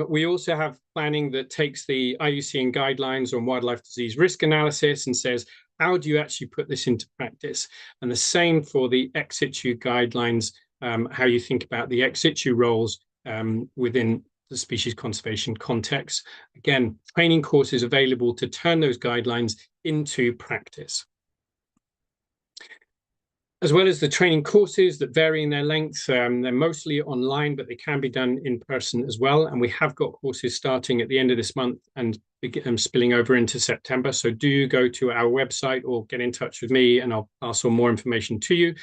We also have planning that takes the IUCN guidelines on wildlife disease risk analysis and says, how do you actually put this into practice? And the same for the ex situ guidelines, how you think about the ex situ roles within the species conservation context. Again, training courses available to turn those guidelines into practice. As well as the training courses that vary in their length, they're mostly online, but they can be done in person as well. And we have got courses starting at the end of this month and spilling over into September. So do go to our website or get in touch with me and I'll pass on more information to you.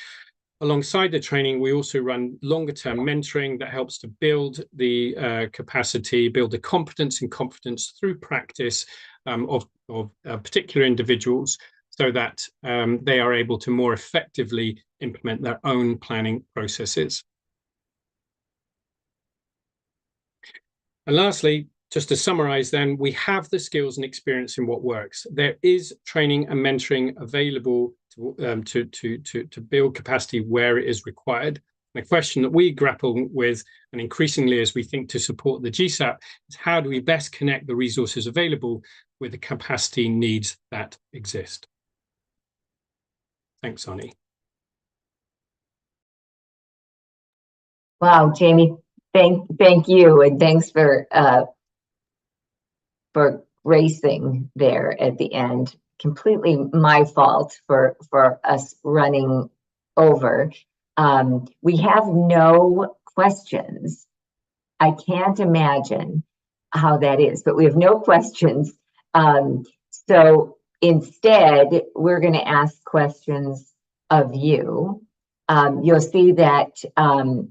Alongside the training, we also run longer-term mentoring that helps to build the capacity, build the competence and confidence through practice of particular individuals, so that they are able to more effectively implement their own planning processes. And lastly, just to summarize then, we have the skills and experience in what works. There is training and mentoring available to build capacity where it is required. And the question that we grapple with, and increasingly as we think to support the GSAP, is how do we best connect the resources available with the capacity needs that exist? Thanks, Ani. Wow, Jamie, thank you, and thanks for racing there at the end. Completely my fault for us running over. We have no questions. I can't imagine how that is, but we have no questions. So instead, we're going to ask questions of you. You'll see that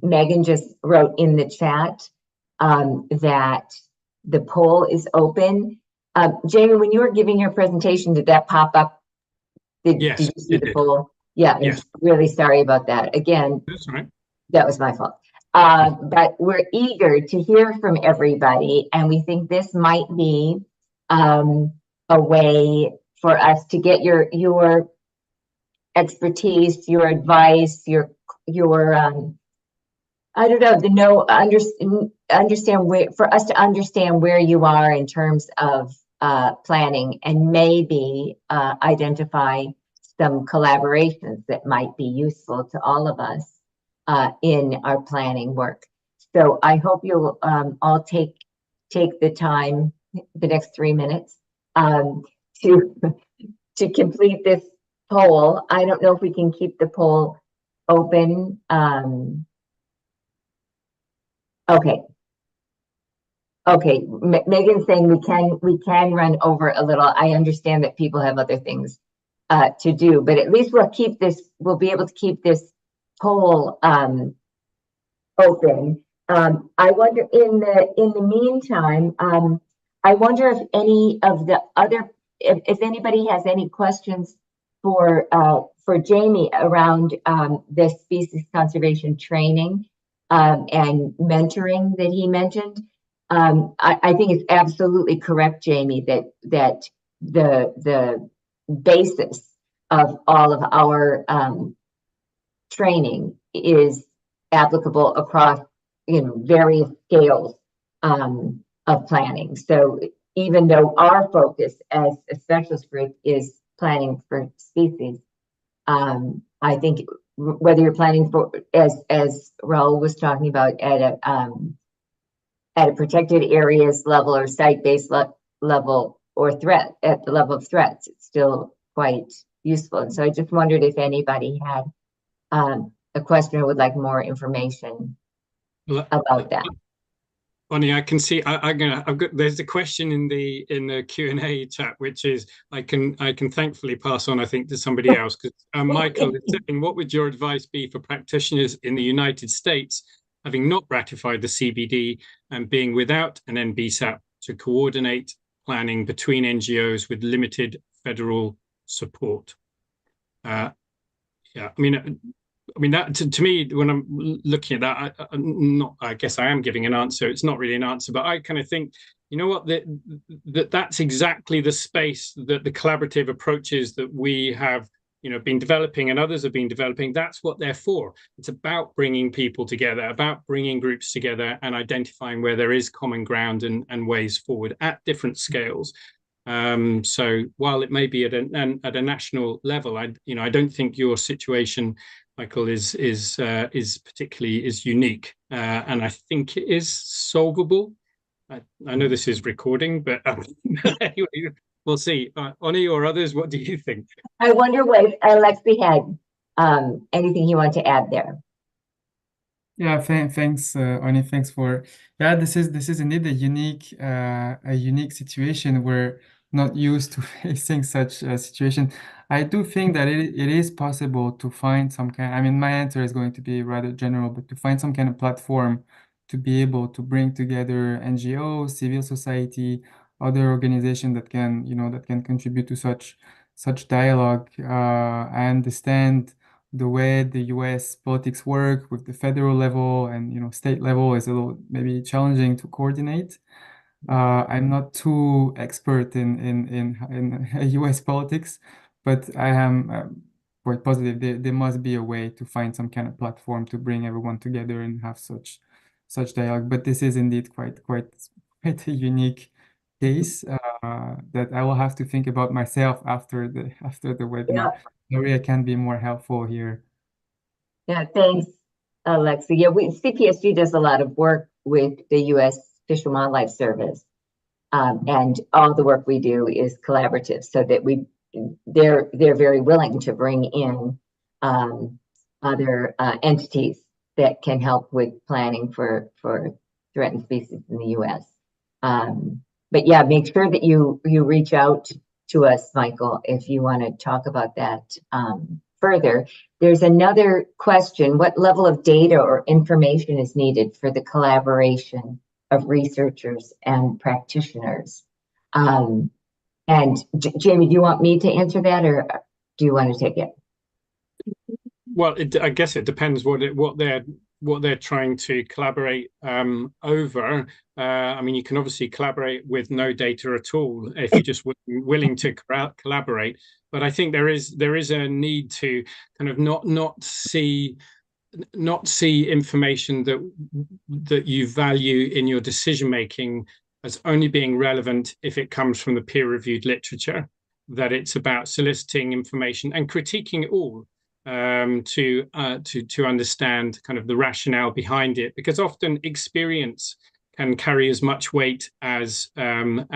Megan just wrote in the chat that the poll is open. Jamie, when you were giving your presentation, did that pop up? Yes, did you see the did. poll? Yeah, Yes. I'm really sorry about that. Again, That's all right. that was my fault. But we're eager to hear from everybody, and we think this might be a way for us to get your expertise, your advice, your I don't know, understand where, for us to understand where you are in terms of planning, and maybe identify some collaborations that might be useful to all of us in our planning work. So I hope you'll all take the time, the next 3 minutes, to complete this poll. I don't know if we can keep the poll open. Okay. Megan's saying we can run over a little. I understand that people have other things to do, but at least we'll be able to keep this poll open. I wonder in the meantime, I wonder if any of the other, if anybody has any questions for Jamie around the species conservation training and mentoring that he mentioned. I think it's absolutely correct, Jamie, that the basis of all of our training is applicable across various scales of planning. So even though our focus as a specialist group is planning for species, I think whether you're planning for, as Raul was talking about, at a protected areas level or site-based level, or threat at the level of threats, it's still quite useful. And so I just wondered if anybody had a question or would like more information about that. Bonnie, I can see there's a question in the Q&A chat, which is I can thankfully pass on, I think, to somebody else, because Michael is saying, what would your advice be for practitioners in the United States having not ratified the CBD and being without an NBSAP to coordinate planning between NGOs with limited federal support? Yeah, I mean that to me, when I'm looking at that, I guess I am giving an answer. It's not really an answer, but I kind of think, you know what, that's exactly the space that the collaborative approaches that we have, been developing and others have been developing. That's what they're for. It's about bringing people together, about bringing groups together and identifying where there is common ground and ways forward at different scales. So while it may be at a national level, I don't think your situation, Michael, is particularly unique, and I think it is solvable. I know this is recording, but anyway, we'll see. Oni or others, what do you think? I wonder what Alexi had, anything you want to add there? Yeah, thanks, Oni. Thanks for this is indeed a unique situation where not used to facing such a situation. I do think that it is possible to find some kind, I mean, my answer is going to be rather general, but to find some kind of platform to be able to bring together NGOs, civil society, other organizations that can, that can contribute to such dialogue. I understand the way the US politics work with the federal level and state level is a little maybe challenging to coordinate. I'm not too expert in US politics, but I am quite positive there must be a way to find some kind of platform to bring everyone together and have such dialogue. But this is indeed quite a unique case that I will have to think about myself after the webinar. Maybe I can be more helpful here. Yeah, thanks, Alexa. Yeah, CPSG does a lot of work with the U.S. Fish and Wildlife Service, and all the work we do is collaborative, so that they're very willing to bring in other entities that can help with planning for threatened species in the U.S. But yeah, make sure that you reach out to us, Michael, if you want to talk about that further. There's another question: what level of data or information is needed for the collaboration of researchers and practitioners? And Jamie, do you want me to answer that, or do you want to take it? Well, I guess it depends what they're trying to collaborate over. I mean, you can obviously collaborate with no data at all if you're just willing to collaborate. But I think there is a need to kind of not see information that you value in your decision making as only being relevant if it comes from the peer-reviewed literature. That it's about soliciting information and critiquing it all to understand kind of the rationale behind it, because often experience can carry as much weight as long-term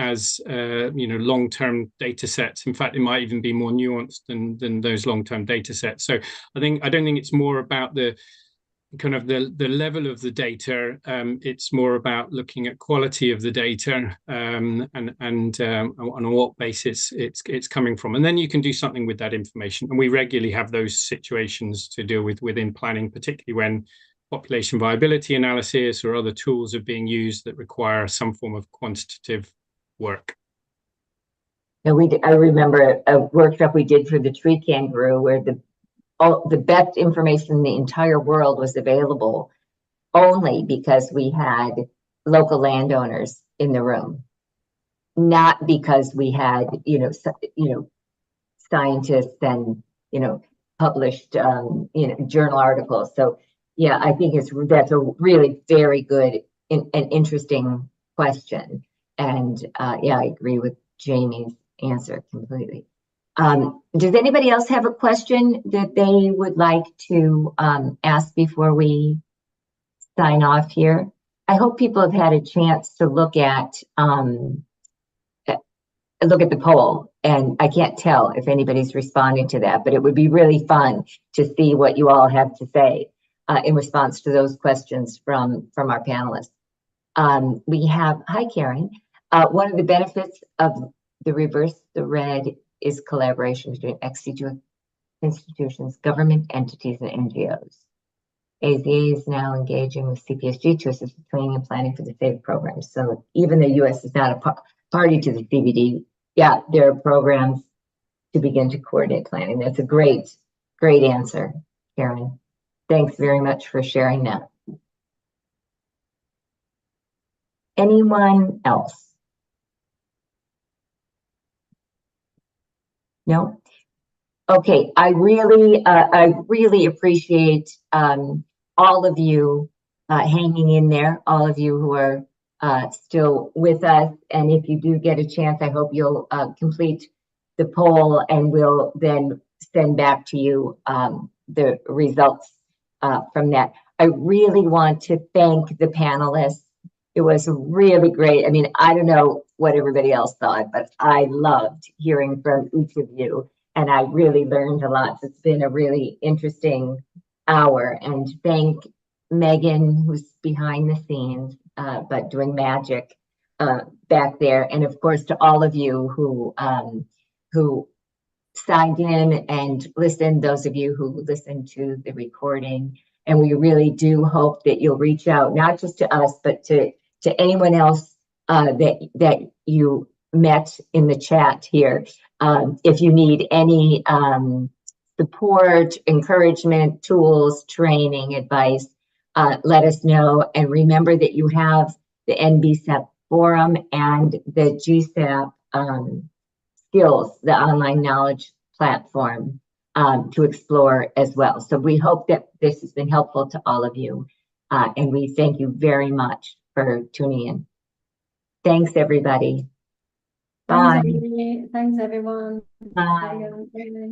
data sets. In fact, it might even be more nuanced than those long-term data sets. So I don't think it's more about the kind of the level of the data. It's more about looking at quality of the data and on what basis it's coming from, and then you can do something with that information. And we regularly have those situations to deal with within planning, particularly when population viability analysis or other tools are being used that require some form of quantitative work. And I remember a workshop we did for the tree kangaroo where the best information in the entire world was available only because we had local landowners in the room, not because we had scientists and published journal articles. So yeah, I think that's a really very good and interesting question. And yeah, I agree with Jamie's answer completely. Does anybody else have a question that they would like to ask before we sign off here? I hope people have had a chance to look at the poll, and I can't tell if anybody's responding to that, but it would be really fun to see what you all have to say in response to those questions from our panelists. Hi, Karen. One of the benefits of the Reverse the Red is collaboration between institutions, government entities, and NGOs. AZA is now engaging with CPSG to assist with training and planning for the SAVE program. So even the US is not a party to the CBD, yeah, there are programs to begin to coordinate planning. That's a great answer, Karen. Thanks very much for sharing that. Anyone else? No? Okay, I really appreciate all of you hanging in there, all of you who are still with us. And if you do get a chance, I hope you'll complete the poll, and we'll then send back to you the results from that. I really want to thank the panelists. It was really great. I mean, I don't know what everybody else thought, but I loved hearing from each of you, and I really learned a lot. It's been a really interesting hour. And thank Megan, who's behind the scenes, but doing magic back there. And of course, to all of you who signed in and listened, those of you who listened to the recording. And we really do hope that you'll reach out, not just to us, but to anyone else that you met in the chat here. If you need any support, encouragement, tools, training, advice, let us know. And remember that you have the NBCEP forum and the GSAP skills, the online knowledge platform, to explore as well. So we hope that this has been helpful to all of you. And we thank you very much for tuning in. Thanks, everybody. Bye. Thanks, everyone. Bye. Bye.